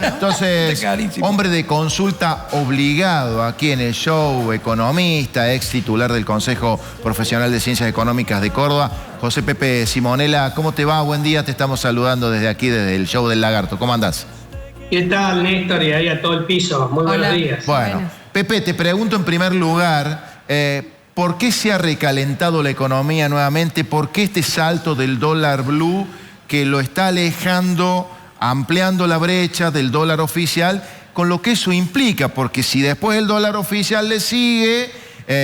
Entonces, hombre de consulta obligado aquí en el show, economista, ex titular del Consejo Profesional de Ciencias Económicas de Córdoba, José Pepe Simonella. ¿Cómo te va? Buen día, te estamos saludando desde aquí, desde el show del Lagarto. ¿Cómo andás? ¿Qué tal, Néstor? Y ahí a todo el piso. Muy buenos días. Bueno, Pepe, te pregunto en primer lugar, ¿por qué se ha recalentado la economía nuevamente? ¿Por qué este salto del dólar blue que lo está alejando, ampliando la brecha del dólar oficial, con lo que eso implica? Porque si después el dólar oficial le sigue,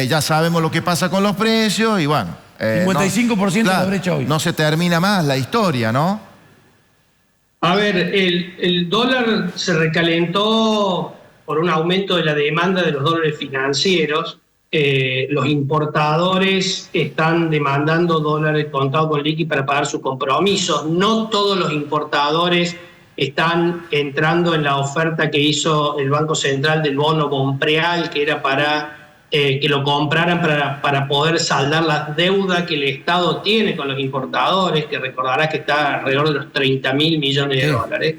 ya sabemos lo que pasa con los precios y bueno... 55% de la brecha hoy. No se termina más la historia, ¿no? A ver, el dólar se recalentó por un aumento de la demanda de los dólares financieros. Los importadores están demandando dólares contados con liqui para pagar sus compromisos. No todos los importadores están entrando en la oferta que hizo el Banco Central del bono Bonpreal, que era para que lo compraran para poder saldar la deuda que el Estado tiene con los importadores, que recordarás que está alrededor de los 30.000 millones de dólares.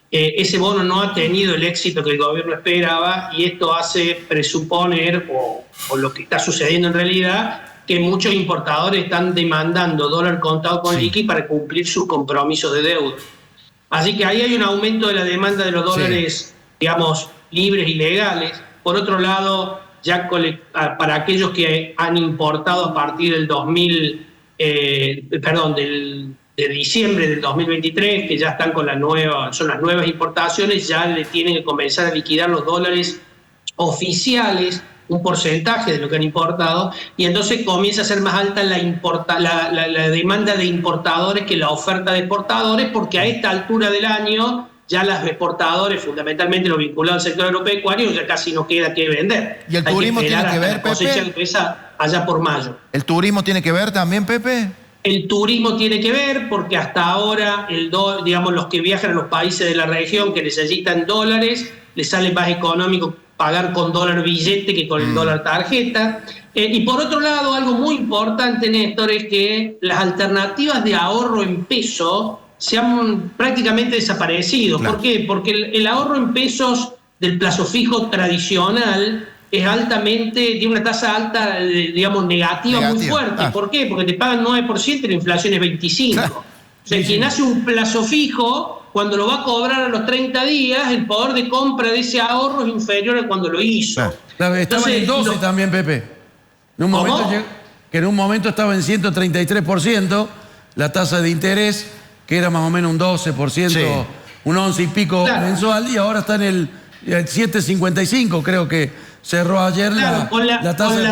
Ese bono no ha tenido el éxito que el gobierno esperaba y esto hace presuponer, o lo que está sucediendo en realidad, que muchos importadores están demandando dólar contado con liqui para cumplir sus compromisos de deuda. Así que ahí hay un aumento de la demanda de los dólares, digamos, libres y legales. Por otro lado, ya para aquellos que han importado a partir del de diciembre del 2023, que ya están con son las nuevas importaciones, ya le tienen que comenzar a liquidar los dólares oficiales, un porcentaje de lo que han importado, y entonces comienza a ser más alta la demanda de importadores que la oferta de exportadores, porque a esta altura del año ya las exportadores, fundamentalmente los vinculados al sector agropecuario, ya casi no queda que vender. ¿Y el turismo tiene que ver, Pepe? Cosecha empieza allá por mayo. ¿El turismo tiene que ver también, Pepe? El turismo tiene que ver porque hasta ahora, digamos, los que viajan a los países de la región que necesitan dólares, les sale más económico pagar con dólar billete que con el dólar tarjeta. Y por otro lado, algo muy importante, Néstor, es que las alternativas de ahorro en peso se han prácticamente desaparecido. Claro. ¿Por qué? Porque el ahorro en pesos del plazo fijo tradicional es tiene una tasa alta, digamos, negativa muy fuerte. ¿Por qué? Porque te pagan 9% y la inflación es 25%. Claro. O sea, quien hace un plazo fijo, cuando lo va a cobrar a los 30 días, el poder de compra de ese ahorro es inferior a cuando lo hizo. Claro, estaba en 12 también, Pepe. En un momento estaba en 133% la tasa de interés, que era más o menos un 12%, un 11 y pico mensual, y ahora está en el 7,55, creo que cerró ayer con la tasa de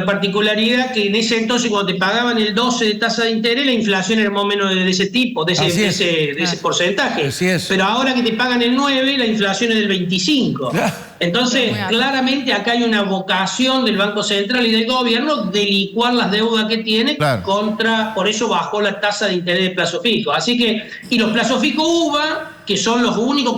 particularidad que en ese entonces, cuando te pagaban el 12 de tasa de interés, la inflación era más o menos de ese tipo, de ese porcentaje. Pero ahora que te pagan el 9, la inflación es del 25. Entonces, claramente acá hay una vocación del Banco Central y del gobierno de licuar las deudas que tiene por eso bajó la tasa de interés de plazo fijo. Así que, y los plazos fijos UVA, que son los únicos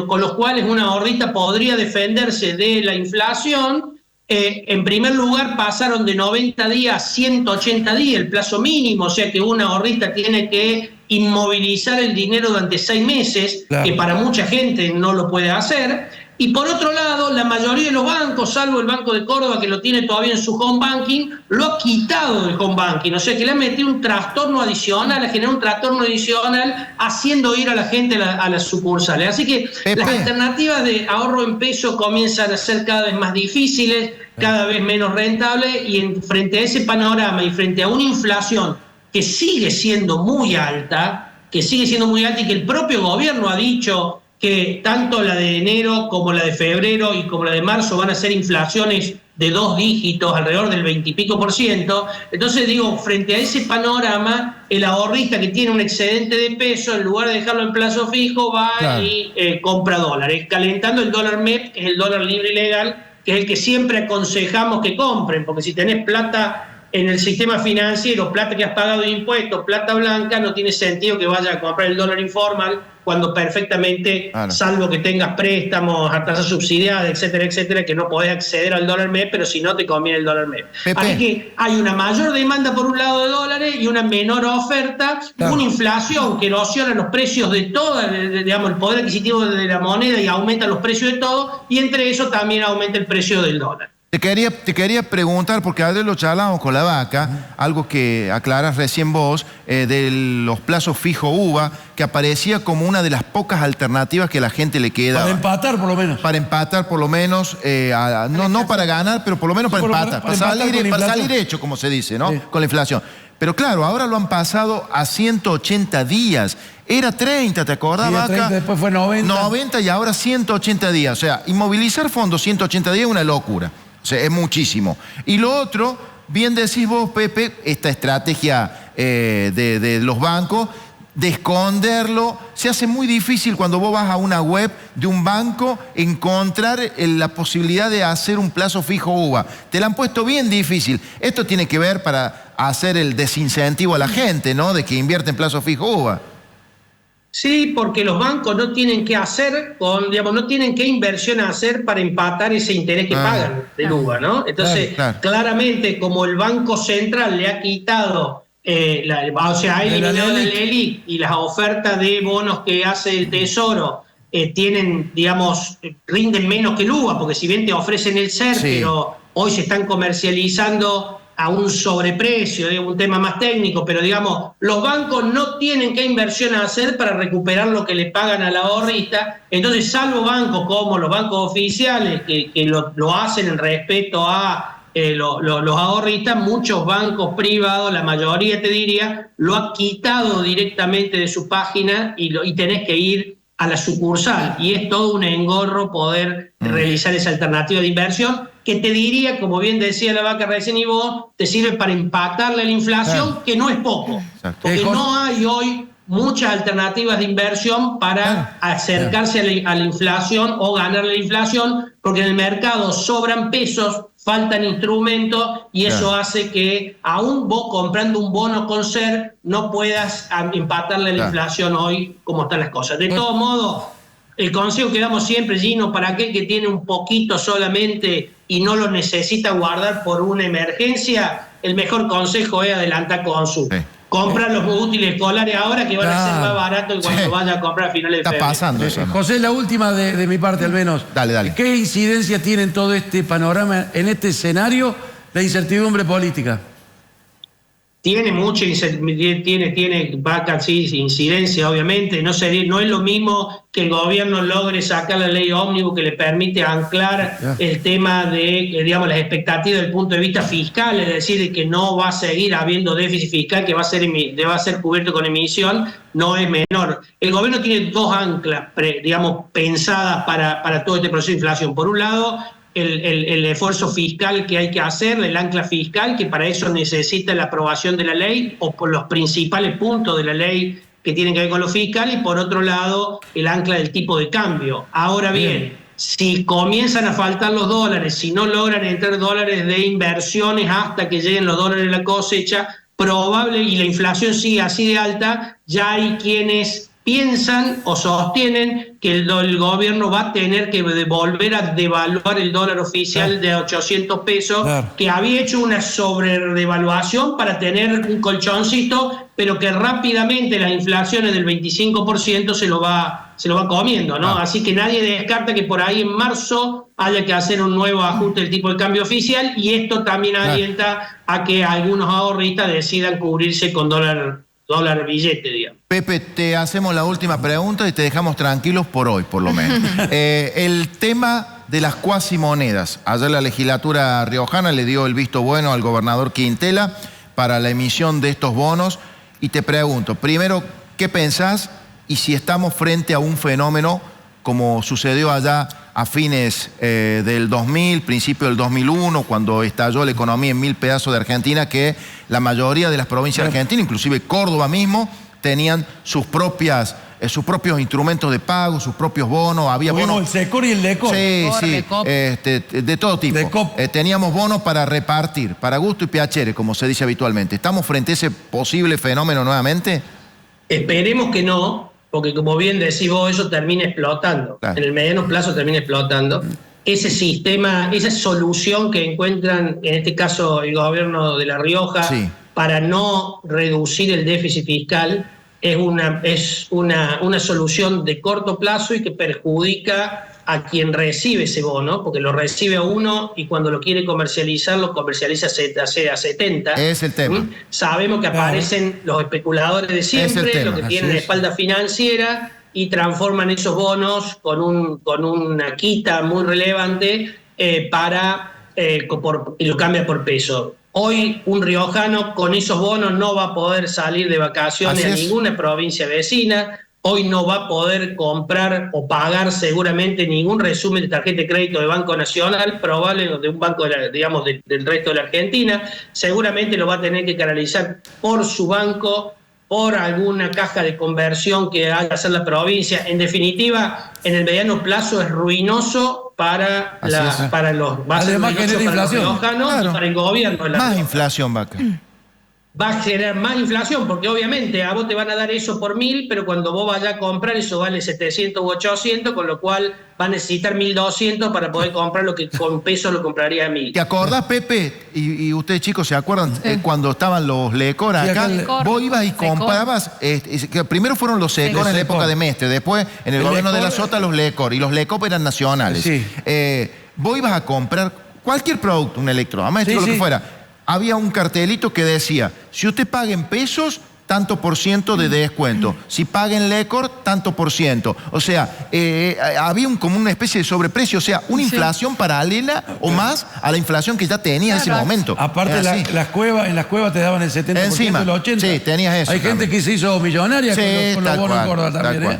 con los cuales una ahorrista podría defenderse de la inflación, en primer lugar pasaron de 90 días a 180 días, el plazo mínimo, o sea que una ahorrista tiene que inmovilizar el dinero durante 6 meses, que para mucha gente no lo puede hacer. Y por otro lado, la mayoría de los bancos, salvo el Banco de Córdoba, que lo tiene todavía en su home banking, lo ha quitado del home banking. O sea que le ha metido un trastorno adicional, ha generado un trastorno adicional, haciendo ir a la gente a las sucursales. Así que las alternativas de ahorro en peso comienzan a ser cada vez más difíciles, cada vez menos rentables, y frente a ese panorama y frente a una inflación que sigue siendo muy alta, y que el propio gobierno ha dicho que tanto la de enero como la de febrero y como la de marzo van a ser inflaciones de 2 dígitos, alrededor del 20 y pico %. Entonces digo, frente a ese panorama, el ahorrista que tiene un excedente de peso, en lugar de dejarlo en plazo fijo, va y compra dólares, calentando el dólar MEP, que es el dólar libre y legal, que es el que siempre aconsejamos que compren, porque si tenés plata en el sistema financiero, plata que has pagado de impuestos, plata blanca, no tiene sentido que vayas a comprar el dólar informal cuando perfectamente, salvo que tengas préstamos a tasa subsidiada, etcétera, etcétera, que no podés acceder al dólar MEP, pero si no te conviene el dólar MEP. Así que hay una mayor demanda por un lado de dólares y una menor oferta, una inflación que erosiona los precios de todo, digamos, el poder adquisitivo de la moneda y aumenta los precios de todo, y entre eso también aumenta el precio del dólar. Te quería preguntar, porque ayer lo charlamos con la Vaca, algo que aclaras recién vos, de los plazos fijo UVA, que aparecía como una de las pocas alternativas que a la gente le queda. Para empatar, por lo menos. Para empatar, por lo menos, no para ganar, pero por lo menos para empatar. Para salir hecho, como se dice, ¿no? Sí. Con la inflación. Pero claro, ahora lo han pasado a 180 días. Era 30, ¿te acordás, Vaca? 30, después fue 90. 90 y ahora 180 días. O sea, inmovilizar fondos 180 días es una locura. O sea, es muchísimo. Y lo otro, bien decís vos, Pepe, esta estrategia de los bancos, de esconderlo, se hace muy difícil cuando vos vas a una web de un banco encontrar la posibilidad de hacer un plazo fijo UVA. Te la han puesto bien difícil. Esto tiene que ver para hacer el desincentivo a la gente, ¿no? De que invierte en plazo fijo UVA. Sí, porque los bancos no tienen que hacer, no tienen qué inversión hacer para empatar ese interés que pagan del UVA, ¿no? Entonces, claramente, como el Banco Central le ha quitado, ha eliminado la LELIQ y las ofertas de bonos que hace el Tesoro tienen, rinden menos que el UVA, porque si bien te ofrecen el SER, pero hoy se están comercializando a un sobreprecio, un tema más técnico, pero los bancos no tienen qué inversión hacer para recuperar lo que le pagan al ahorrista. Entonces, salvo bancos como los bancos oficiales que lo hacen en respeto a los ahorristas, muchos bancos privados, la mayoría te diría, lo ha quitado directamente de su página y tenés que ir a la sucursal. Y es todo un engorro poder realizar esa alternativa de inversión, que te diría, como bien decía la Vaca recién y vos, te sirve para empatarle la inflación, que no es poco. Porque no hay hoy muchas alternativas de inversión para acercarse a la inflación o ganarle la inflación, porque en el mercado sobran pesos, faltan instrumentos, y eso hace que aún vos comprando un bono con SER no puedas empatarle la inflación hoy como están las cosas. De todos modos, el consejo que damos siempre, Gino, para aquel que tiene un poquito solamente y no lo necesita guardar por una emergencia, el mejor consejo es adelantar consumo. Compra los útiles escolares ahora, que van a ser más baratos cuando vaya a comprar a finales de febrero. Está pasando eso, ¿no? José, la última de mi parte al menos. Dale. ¿Qué incidencia tiene en todo este panorama, en este escenario, la incertidumbre política? Tiene mucha incidencia, obviamente. No es lo mismo que el gobierno logre sacar la ley ómnibus que le permite anclar el tema de, las expectativas desde el punto de vista fiscal, es decir, que no va a seguir habiendo déficit fiscal que va a ser cubierto con emisión, no es menor. El gobierno tiene dos anclas, pensadas para todo este proceso de inflación. Por un lado, el esfuerzo fiscal que hay que hacer, el ancla fiscal, que para eso necesita la aprobación de la ley o por los principales puntos de la ley que tienen que ver con lo fiscal, y por otro lado el ancla del tipo de cambio. Ahora bien, si comienzan a faltar los dólares, si no logran entrar dólares de inversiones hasta que lleguen los dólares de la cosecha, y la inflación sigue así de alta, ya hay quienes piensan o sostienen que el gobierno va a tener que volver a devaluar el dólar oficial de 800 pesos, que había hecho una sobredevaluación para tener un colchoncito, pero que rápidamente las inflaciones del 25% se lo va comiendo, ¿no? Así que nadie descarta que por ahí en marzo haya que hacer un nuevo ajuste del tipo de cambio oficial, y esto también alienta a que algunos ahorristas decidan cubrirse con dólar billete, digamos. Pepe, te hacemos la última pregunta y te dejamos tranquilos por hoy, por lo menos. El tema de las cuasimonedas. Ayer la legislatura riojana le dio el visto bueno al gobernador Quintela para la emisión de estos bonos. Y te pregunto, primero, ¿qué pensás? Y si estamos frente a un fenómeno como sucedió allá a fines del 2000, principio del 2001, cuando estalló la economía en 1000 pedazos de Argentina, que la mayoría de las provincias argentinas, inclusive Córdoba mismo, tenían sus propias sus propios instrumentos de pago, sus propios bonos. Había bonos. El Secor y el Decor. Sí, sí, de todo tipo. Teníamos bonos para repartir, para gusto y piacere, como se dice habitualmente. ¿Estamos frente a ese posible fenómeno nuevamente? Esperemos que no, porque como bien decís vos, eso termina explotando. Claro. En el mediano plazo termina explotando. Ese sistema, esa solución que encuentran, en este caso el gobierno de La Rioja, para no reducir el déficit fiscal, es una solución de corto plazo y que perjudica a quien recibe ese bono, porque lo recibe a uno y cuando lo quiere comercializar, lo comercializa a 70. Es el tema. Sabemos que aparecen los especuladores de siempre, los que tienen espalda financiera, y transforman esos bonos con una quita muy relevante y lo cambia por peso. Hoy un riojano con esos bonos no va a poder salir de vacaciones a ninguna provincia vecina. Hoy no va a poder comprar o pagar seguramente ningún resumen de tarjeta de crédito de Banco Nacional, probable de un banco del resto de la Argentina. Seguramente lo va a tener que canalizar por su banco, por alguna caja de conversión que haga hacer la provincia. En definitiva, en el mediano plazo es ruinoso para los riojanos y para el gobierno de la Más inflación, Vaca. Va a generar más inflación, porque obviamente a vos te van a dar eso por 1.000, pero cuando vos vayas a comprar eso vale 700 u 800, con lo cual va a necesitar 1.200 para poder comprar lo que con peso lo compraría a 1.000. ¿Te acordás, Pepe? Y ustedes, chicos, ¿se acuerdan cuando estaban los Lecor acá? Vos ibas y comprabas, que primero fueron los Secor en la época de Mestre, después en el gobierno de la Sota los Lecor, y los Lecor eran nacionales. Vos ibas a comprar cualquier producto, un electrodoméstico, lo que fuera. Había un cartelito que decía, si usted paga en pesos, tanto por ciento de descuento. Si paga en Lecor, tanto por ciento. O sea, había como una especie de sobreprecio, o sea, una inflación paralela o más a la inflación que ya tenía en ese momento. Aparte, en las cuevas te daban el 70% encima, el 80%. Sí, tenías eso. Hay gente que se hizo millonaria con los bonos en Córdoba también,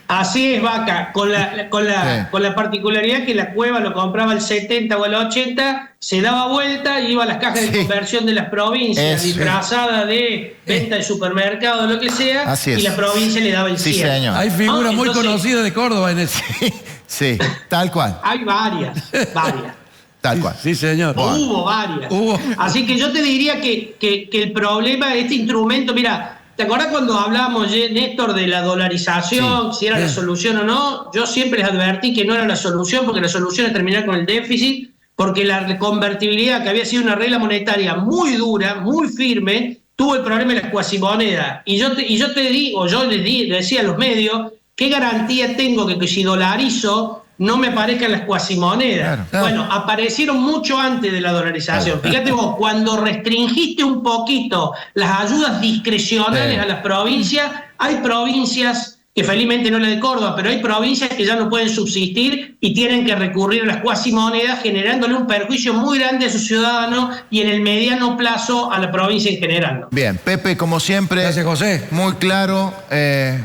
Así es, Vaca, con la particularidad que la cueva lo compraba el 70 o el 80, se daba vuelta y iba a las cajas de conversión de las provincias, disfrazada de venta de supermercado o lo que sea, y la provincia le daba el 100. Señor. Hay figuras muy conocidas de Córdoba en ese. Sí, tal cual. Hay varias. Tal cual. Sí, señor. Hubo varias. Así que yo te diría que el problema de este instrumento, mira, ¿te acordás cuando hablábamos, Néstor, de la dolarización, si era la solución o no? Yo siempre les advertí que no era la solución, porque la solución es terminar con el déficit, porque la convertibilidad, que había sido una regla monetaria muy dura, muy firme, tuvo el problema de la cuasimoneda. Y yo les decía a los medios, ¿qué garantía tengo que si dolarizo no me aparezcan las cuasimonedas? Bueno, aparecieron mucho antes de la dolarización. Fíjate vos, cuando restringiste un poquito las ayudas discrecionales a las provincias, hay provincias que felizmente no la de Córdoba, pero hay provincias que ya no pueden subsistir y tienen que recurrir a las cuasimonedas, generándole un perjuicio muy grande a sus ciudadanos y en el mediano plazo a la provincia en general. Bien, Pepe, como siempre, gracias, José. Muy claro,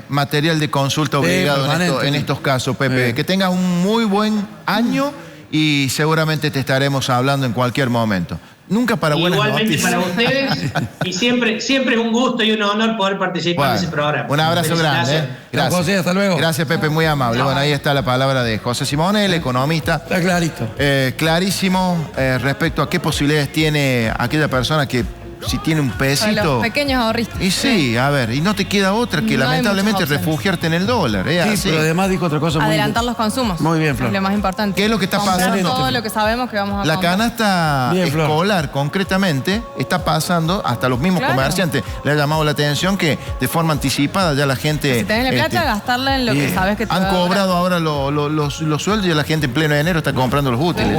material de consulta obligado en estos casos, Pepe. Que tengas un muy buen año y seguramente te estaremos hablando en cualquier momento. Nunca para buenas Igualmente noticias. Para ustedes, y siempre es un gusto y un honor poder participar en ese programa. Un abrazo grande. Gracias. José, hasta luego. Gracias, Pepe, muy amable. Bueno, ahí está la palabra de José Simone, el economista. Está clarito. Clarísimo respecto a qué posibilidades tiene aquella persona que si tiene un pesito. Los pequeños ahorristas. Y sí, a ver, y no te queda otra que lamentablemente refugiarte en el dólar. Sí, pero además dijo otra cosa muy adelantar los consumos. Muy bien, Flor. Es lo más importante. ¿Qué es lo que está pasando? Todo lo que sabemos que vamos a La comprar. canasta escolar, concretamente, está pasando, hasta los mismos comerciantes le ha llamado la atención que de forma anticipada ya la gente... Si tenés la plata, gastarla en lo que sabes que te han va a cobrado ahora los sueldos y la gente en pleno enero está comprando los útiles.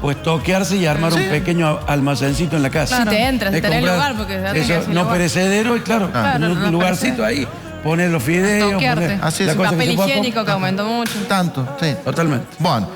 Pues toquearse y armar un pequeño almacencito en la casa. Si te entras, tenés lugar, porque eso, no perecedero, y claro, un lugarcito ahí, poner los fideos, poner papel higiénico que aumentó mucho. Tanto, sí. Totalmente. Bueno.